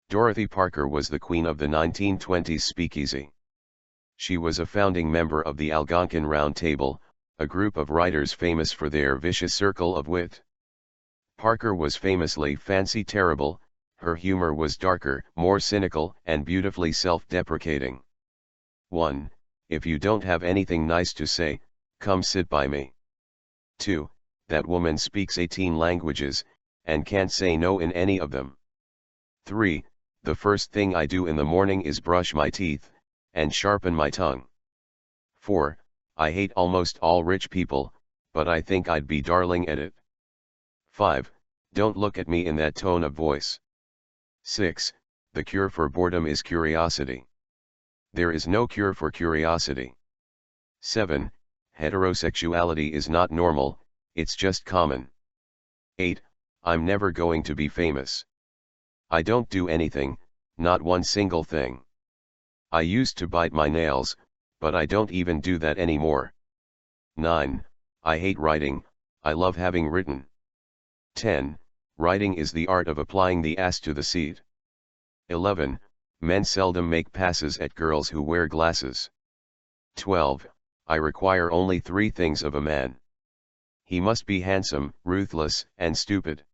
Dorothy Parker was the queen of the 1920s speakeasy. She was a founding member of the Algonquin Round Table, a group of writers famous for their vicious circle of wit. Parker was famously fancy terrible, her humor was darker, more cynical, and beautifully self-deprecating. 1. If you don't have anything nice to say, come sit by me. 2. That woman speaks 18 languages, and can't say no in any of them. 3. The first thing I do in the morning is brush my teeth, and sharpen my tongue. 4. I hate almost all rich people, but I think I'd be darling at it. 5. Don't look at me in that tone of voice. 6. The cure for boredom is curiosity. There is no cure for curiosity. 7. Heterosexuality is not normal, it's just common. 8. I'm never going to be famous. I don't do anything, not one single thing. I used to bite my nails, but I don't even do that anymore. 9. I hate writing, I love having written. 10. Writing is the art of applying the ass to the seat. 11. Men seldom make passes at girls who wear glasses. 12. I require only 3 things of a man. He must be handsome, ruthless, and stupid.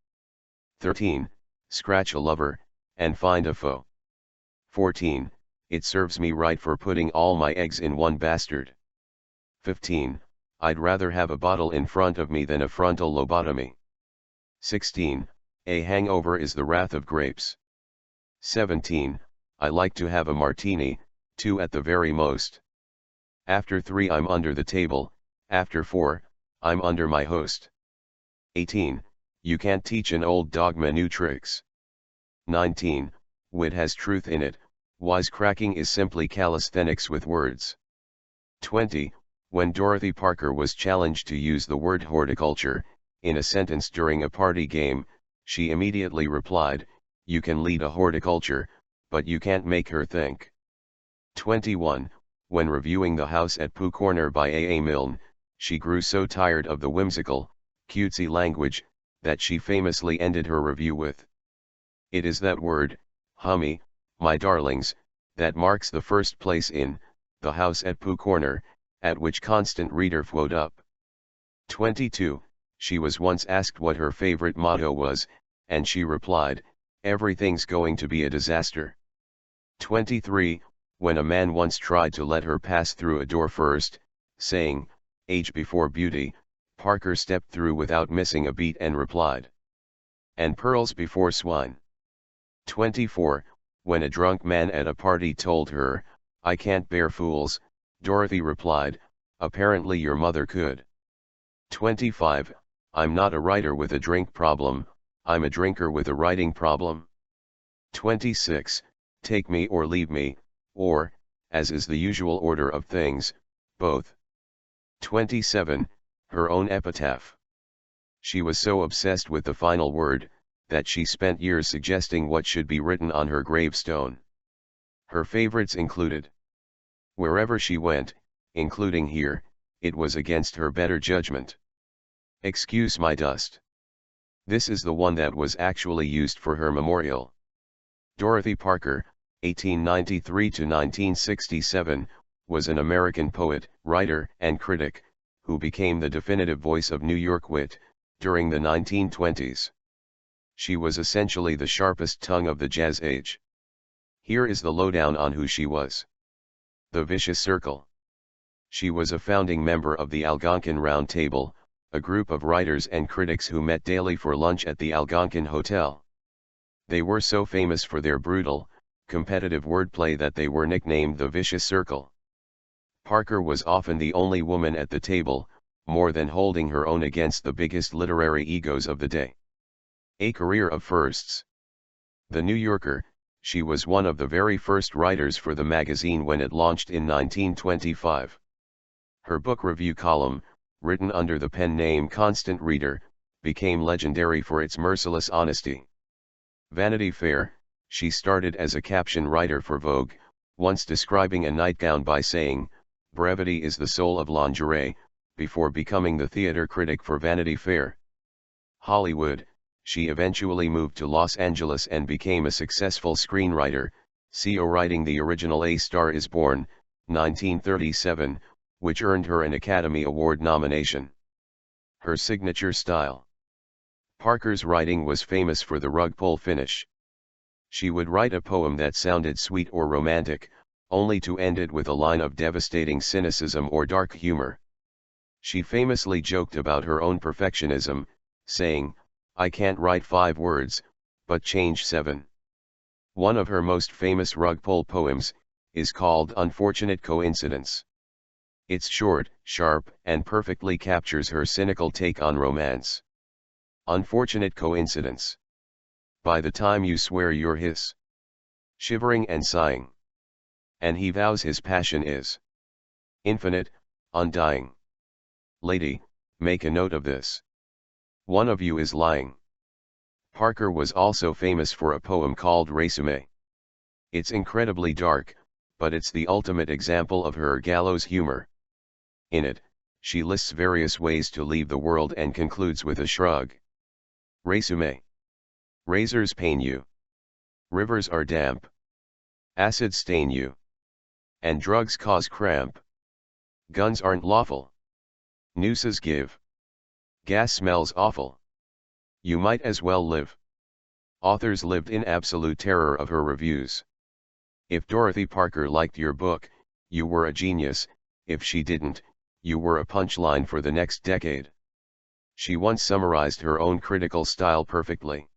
13. Scratch a lover, and find a foe. 14. It serves me right for putting all my eggs in one bastard. 15. I'd rather have a bottle in front of me than a frontal lobotomy. 16. A hangover is the wrath of grapes. 17. I like to have a martini, 2 at the very most. After 3 I'm under the table, after 4, I'm under my host. 18. You can't teach an old dogma new tricks. 19. Wit has truth in it, wisecracking is simply calisthenics with words. 20. When Dorothy Parker was challenged to use the word horticulture in a sentence during a party game, she immediately replied, "You can lead a horticulture, but you can't make her think." 21. When reviewing The House at Pooh Corner by A. A. Milne, she grew so tired of the whimsical, cutesy language, that she famously ended her review with, "It is that word, hummy, my darlings, that marks the first place in The House at Pooh Corner," at which constant reader flowed up. 22. She was once asked what her favorite motto was, and she replied, "Everything's going to be a disaster." 23. When a man once tried to let her pass through a door first, saying, "Age before beauty," Parker stepped through without missing a beat and replied, "And pearls before swine." 24. When a drunk man at a party told her, "I can't bear fools," Dorothy replied, "Apparently your mother could." 25. I'm not a writer with a drink problem, I'm a drinker with a writing problem. 26. Take me or leave me, or, as is the usual order of things, both. 27. Her own epitaph. She was so obsessed with the final word, that she spent years suggesting what should be written on her gravestone. Her favorites included, "Wherever she went, including here, it was against her better judgment. Excuse my dust." This is the one that was actually used for her memorial. Dorothy Parker, 1893 to 1967, was an American poet, writer, and critic, who became the definitive voice of New York wit during the 1920s. She was essentially the sharpest tongue of the jazz age. Here is the lowdown on who she was. The Vicious Circle. She was a founding member of the Algonquin Round Table, a group of writers and critics who met daily for lunch at the Algonquin Hotel. They were so famous for their brutal, competitive wordplay that they were nicknamed the Vicious Circle. Parker was often the only woman at the table, more than holding her own against the biggest literary egos of the day. A career of firsts. The New Yorker, she was one of the very first writers for the magazine when it launched in 1925. Her book review column, written under the pen name Constant Reader, became legendary for its merciless honesty. Vanity Fair, she started as a caption writer for Vogue, once describing a nightgown by saying, "Brevity is the soul of lingerie," before becoming the theater critic for Vanity Fair. Hollywood, She eventually moved to Los Angeles and became a successful screenwriter, co writing the original A Star is Born, 1937, which earned her an Academy Award nomination. Her signature style. Parker's writing was famous for the rug pull finish. She would write a poem that sounded sweet or romantic, only to end it with a line of devastating cynicism or dark humor. She famously joked about her own perfectionism, saying, "I can't write 5 words, but change 7. One of her most famous rug pull poems is called Unfortunate Coincidence. It's short, sharp, and perfectly captures her cynical take on romance. Unfortunate coincidence. By the time you swear you're his. Shivering and sighing. And he vows his passion is infinite, undying. Lady, make a note of this. One of you is lying." Parker was also famous for a poem called Resume. It's incredibly dark, but it's the ultimate example of her gallows humor. In it, she lists various ways to leave the world and concludes with a shrug. Resume. Razors pain you. Rivers are damp. Acid stain you. And drugs cause cramp. Guns aren't lawful. Nooses give. Gas smells awful. You might as well live. Authors lived in absolute terror of her reviews. If Dorothy Parker liked your book, you were a genius. If she didn't, you were a punchline for the next decade. She once summarized her own critical style perfectly.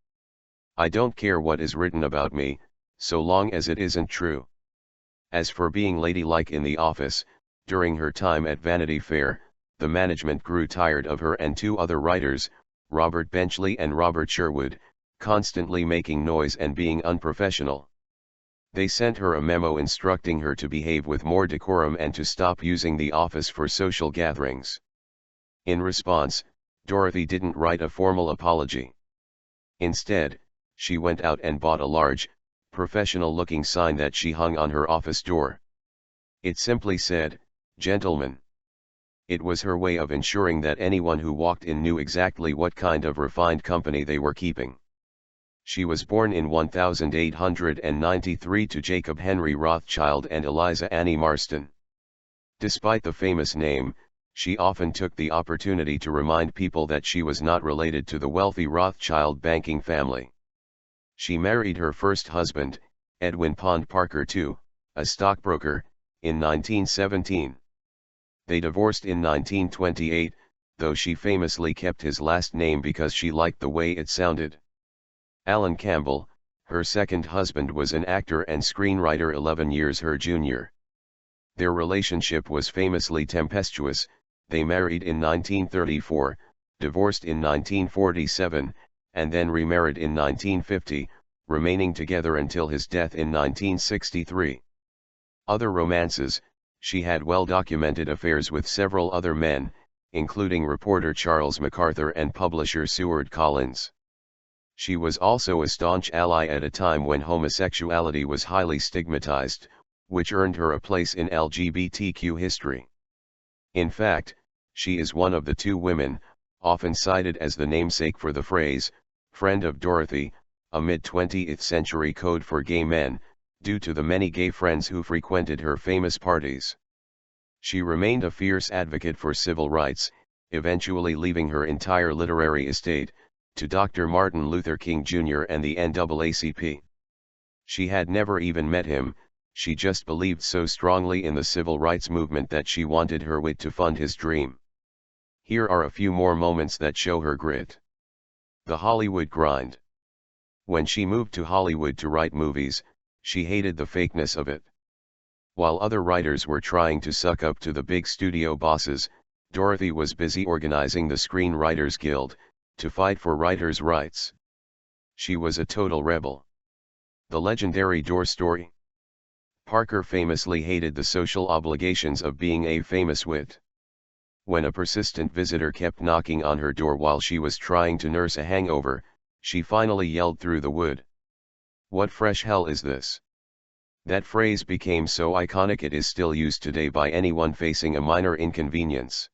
"I don't care what is written about me, so long as it isn't true." As for being ladylike in the office, during her time at Vanity Fair, the management grew tired of her and 2 other writers, Robert Benchley and Robert Sherwood, constantly making noise and being unprofessional. They sent her a memo instructing her to behave with more decorum and to stop using the office for social gatherings. In response, Dorothy didn't write a formal apology. Instead, she went out and bought a large, professional-looking sign that she hung on her office door. It simply said, "Gentlemen." It was her way of ensuring that anyone who walked in knew exactly what kind of refined company they were keeping. She was born in 1893 to Jacob Henry Rothschild and Eliza Annie Marston. Despite the famous name, she often took the opportunity to remind people that she was not related to the wealthy Rothschild banking family. She married her first husband, Edwin Pond Parker II, a stockbroker, in 1917. They divorced in 1928, though she famously kept his last name because she liked the way it sounded. Alan Campbell, her second husband, was an actor and screenwriter 11 years her junior. Their relationship was famously tempestuous. They married in 1934, divorced in 1947, and then remarried in 1950, remaining together until his death in 1963. Other romances: she had well-documented affairs with several other men, including reporter Charles MacArthur and publisher Seward Collins. She was also a staunch ally at a time when homosexuality was highly stigmatized, which earned her a place in LGBTQ history. In fact, she is one of the 2 women, often cited as the namesake for the phrase, "friend of Dorothy," a mid-20th century code for gay men, due to the many gay friends who frequented her famous parties. She remained a fierce advocate for civil rights, eventually leaving her entire literary estate to Dr. Martin Luther King Jr. and the NAACP. She had never even met him. She just believed so strongly in the civil rights movement that she wanted her wit to fund his dream. Here are a few more moments that show her grit. The Hollywood grind. When she moved to Hollywood to write movies, she hated the fakeness of it. While other writers were trying to suck up to the big studio bosses, Dorothy was busy organizing the Screenwriters Guild, to fight for writers' rights. She was a total rebel. The legendary door story. Parker famously hated the social obligations of being a famous wit. When a persistent visitor kept knocking on her door while she was trying to nurse a hangover, she finally yelled through the wood, "What fresh hell is this?" That phrase became so iconic it is still used today by anyone facing a minor inconvenience.